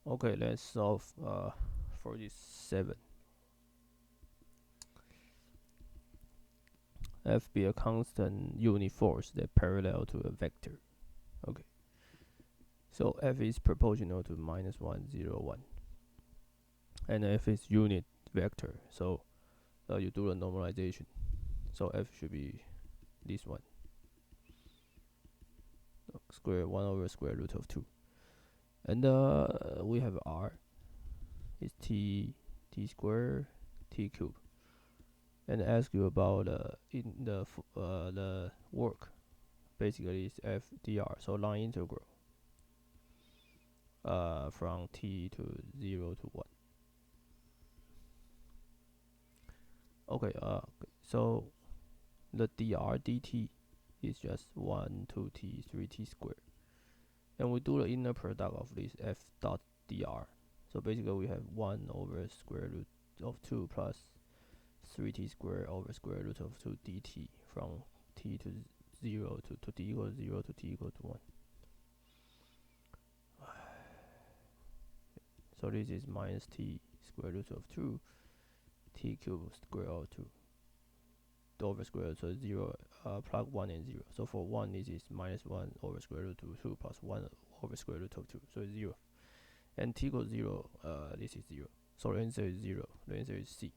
Okay, let's solve 47. F be a constant unit force that parallel to a vector. Okay, so F is proportional to minus 1, 0, 1. And F is unit vector, so you do the normalization. So F should be this one. Square 1 over square root of 2. And we have R is t squared t cube. And ask you about in the work. Basically, it's f dr. So line integral from t to 0 to 1. Okay. So the dr dt is just 1, 2t, 3t squared. And we do the inner product of this f dot dr. So basically, we have 1 over square root of 2 plus 3t squared over square root of 2 dt from t to 0 to t equals 0 to t equals 1. So this is minus t square root of 2 t cubed square of 2 over square root of 0, plug 1 and 0. So for 1, this is minus 1 over square root of 2 plus 1 over square root of 2. So it's 0. And t equals 0, this is 0. So the answer is 0. The answer is C.